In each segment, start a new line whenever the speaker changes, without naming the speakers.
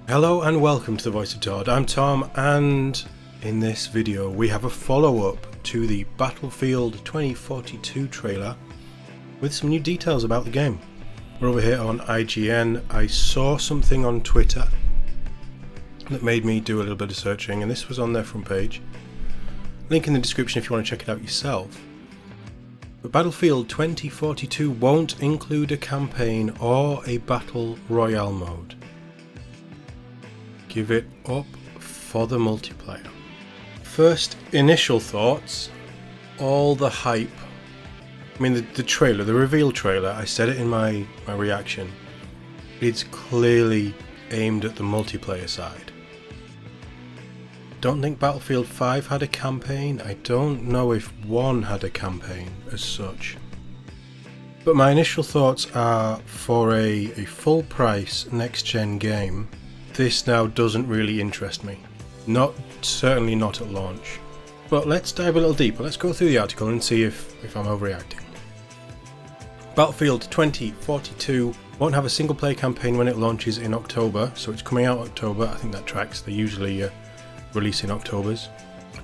Hello and welcome to the Voice of TOD. I'm Tom, and in this video we have a follow-up to the Battlefield 2042 trailer with some new details about the game. We're over here on IGN. I saw something on Twitter that made me do a little bit of searching, and this was on their front page. Link in the description if you want to check it out yourself. But Battlefield 2042 won't include a campaign or a Battle Royale mode. Give it up for the multiplayer. First initial thoughts, all the hype. I mean the trailer, the reveal trailer, I said it in my reaction. It's clearly aimed at the multiplayer side. Don't think Battlefield 5 had a campaign. I don't know if 1 had a campaign as such. But my initial thoughts are, for a full price next gen game, this now doesn't really interest me. Certainly not at launch. But let's dive a little deeper. Let's go through the article and see if I'm overreacting. Battlefield 2042 won't have a single player campaign when it launches in October, so it's coming out October. I think that tracks. They usually release in Octobers.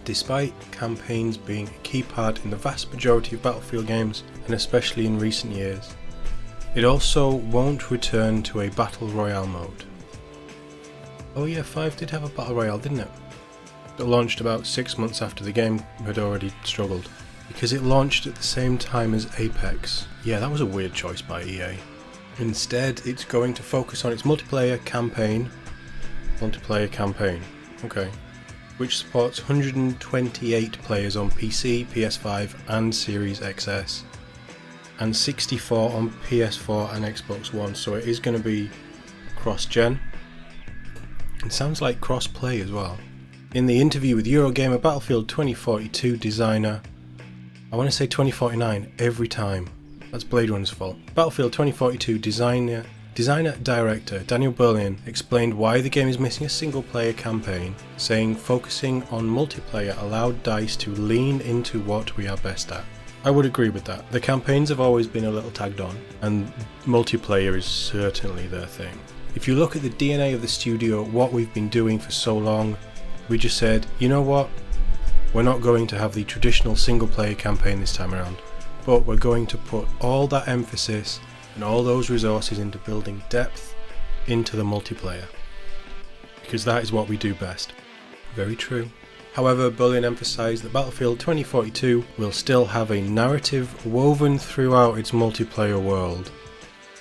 Despite campaigns being a key part in the vast majority of Battlefield games, and especially in recent years, it also won't return to a Battle Royale mode. Oh yeah, 5 did have a Battle Royale, didn't it? It launched about 6 months after the game had already struggled. Because it launched at the same time as Apex. Yeah, that was a weird choice by EA. Instead, it's going to focus on its multiplayer campaign. Okay. Which supports 128 players on PC, PS5 and Series XS. And 64 on PS4 and Xbox One, so it is going to be cross-gen. It sounds like cross-play as well. In the interview with Eurogamer, Battlefield 2042 designer, I want to say 2049 every time, that's Blade Runner's fault. Battlefield 2042 designer-director Daniel Berlin explained why the game is missing a single-player campaign, saying focusing on multiplayer allowed DICE to lean into what we are best at. I would agree with that. The campaigns have always been a little tagged on, and multiplayer is certainly their thing. If you look at the DNA of the studio, what we've been doing for so long, we just said, you know what, we're not going to have the traditional single player campaign this time around, but we're going to put all that emphasis and all those resources into building depth into the multiplayer, because that is what we do best. Very true. However, Berlin emphasised that Battlefield 2042 will still have a narrative woven throughout its multiplayer world,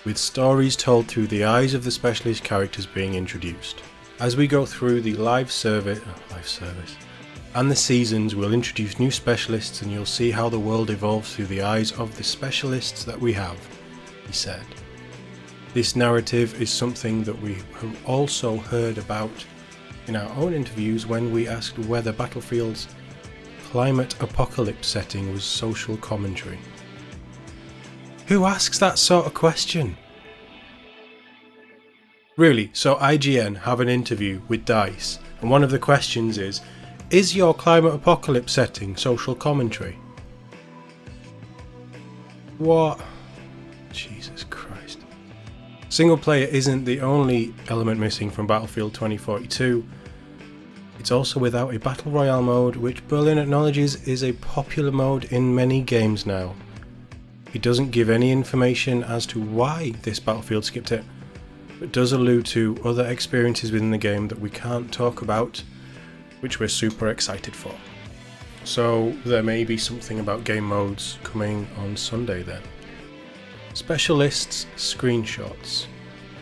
with stories told through the eyes of the specialist characters being introduced. As we go through the live service and the seasons, we'll introduce new specialists and you'll see how the world evolves through the eyes of the specialists that we have, he said. This narrative is something that we have also heard about in our own interviews when we asked whether Battlefield's climate apocalypse setting was social commentary. Who asks that sort of question? Really, so IGN have an interview with DICE, and one of the questions is your climate apocalypse setting social commentary? What? Jesus Christ. Single player isn't the only element missing from Battlefield 2042. It's also without a Battle Royale mode, which Berlin acknowledges is a popular mode in many games now. He doesn't give any information as to why this Battlefield skipped it, but does allude to other experiences within the game that we can't talk about, which we're super excited for. So there may be something about game modes coming on Sunday then. Specialists screenshots.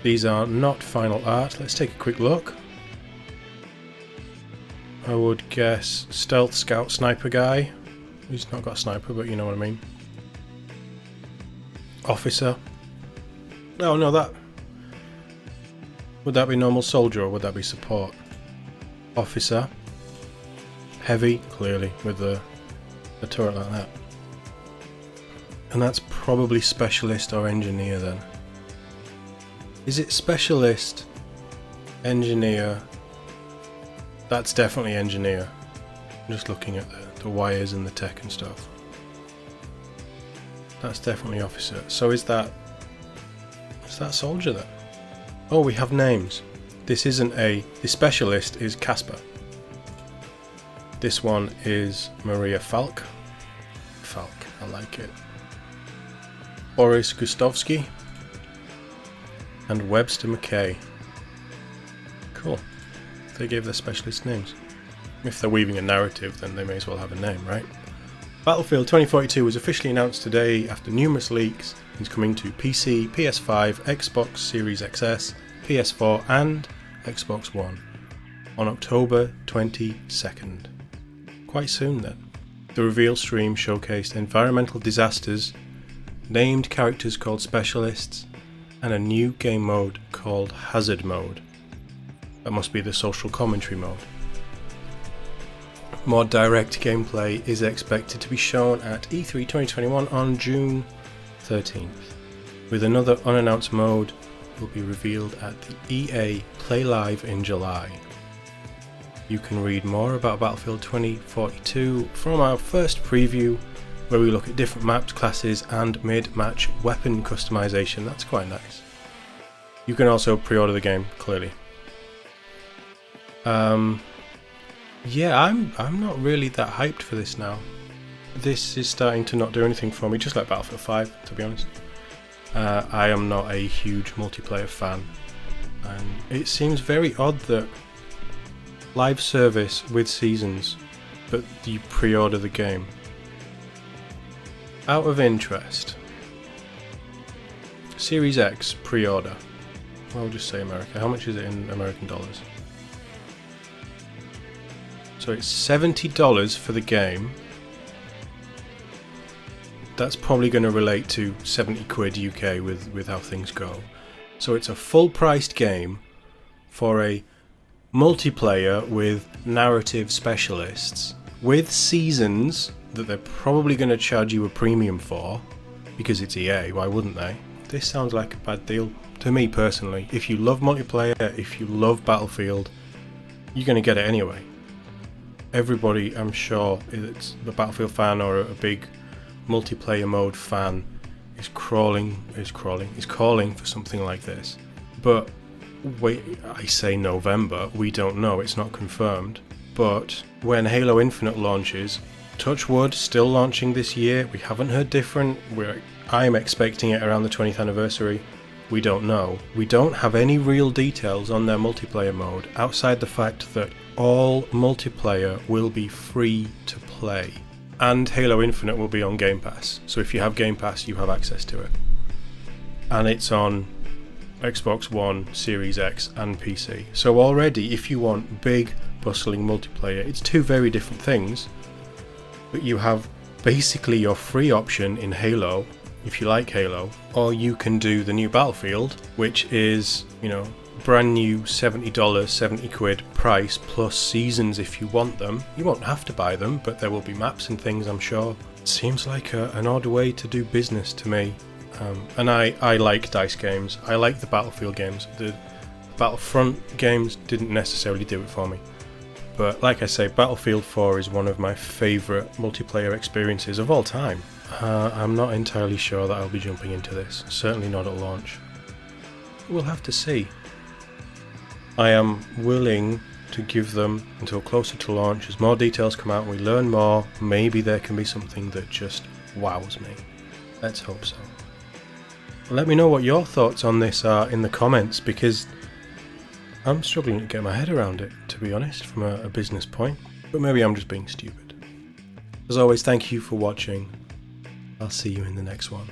These are not final art. Let's take a quick look. I would guess stealth scout sniper guy. He's not got a sniper, but you know what I mean. Officer. Oh no, that... Would that be normal soldier or would that be support? Officer. Heavy, clearly, with a turret like that. And that's probably specialist or engineer then. Is it specialist? Engineer? That's definitely engineer. I'm just looking at the wires and the tech and stuff. That's definitely officer. So is that soldier then? Oh, we have names. this isn't the specialist is Casper. This one is Maria Falk. I like it. Boris Gustovsky and Webster McKay. Cool. They gave their specialist names. If they're weaving a narrative, then they may as well have a name, right? Battlefield 2042 was officially announced today after numerous leaks. It's coming to PC, PS5, Xbox Series XS, PS4 and Xbox One on October 22nd. Quite soon then. The reveal stream showcased environmental disasters, named characters called specialists, and a new game mode called Hazard Mode. That must be the social commentary mode. More direct gameplay is expected to be shown at E3 2021 on June 13th, with another unannounced mode will be revealed at the EA Play Live in July. You can read more about Battlefield 2042 from our first preview, where we look at different maps, classes and mid-match weapon customization. That's quite nice. You can also pre-order the game, clearly. Yeah, I'm not really that hyped for this now. This is starting to not do anything for me, just like Battlefield 5, to be honest. I am not a huge multiplayer fan, and it seems very odd that live service with seasons, but you pre-order the game. Out of interest, Series X pre-order, I'll just say America. How much is it in American dollars? So it's $70 for the game. That's probably going to relate to 70 quid UK with how things go. So it's a full-priced game for a multiplayer with narrative specialists, with seasons that they're probably going to charge you a premium for, because it's EA, why wouldn't they? This sounds like a bad deal to me personally. If you love multiplayer, if you love Battlefield, you're going to get it anyway. Everybody, I'm sure, it's a Battlefield fan or a big multiplayer mode fan is calling for something like this. But wait, I say November, we don't know, it's not confirmed. But when Halo Infinite launches, touch wood, still launching this year, we haven't heard different. I'm expecting it around the 20th anniversary. We don't know. We don't have any real details on their multiplayer mode outside the fact that all multiplayer will be free to play. And Halo Infinite will be on Game Pass. So if you have Game Pass, you have access to it. And it's on Xbox One, Series X and PC. So already, if you want big, bustling multiplayer, it's two very different things. But you have basically your free option in Halo, if you like Halo, or you can do the new Battlefield, which is, brand new $70, 70 quid price plus seasons if you want them. You won't have to buy them, but there will be maps and things, I'm sure. It seems like an odd way to do business to me. And I like DICE games. I like the Battlefield games. The Battlefront games didn't necessarily do it for me. But like I say, Battlefield 4 is one of my favourite multiplayer experiences of all time. I'm not entirely sure that I'll be jumping into this. Certainly not at launch. We'll have to see. I am willing to give them until closer to launch. As more details come out and we learn more, maybe there can be something that just wows me. Let's hope so. Let me know what your thoughts on this are in the comments, because I'm struggling to get my head around it, to be honest, from a business point. But maybe I'm just being stupid. As always, thank you for watching. I'll see you in the next one.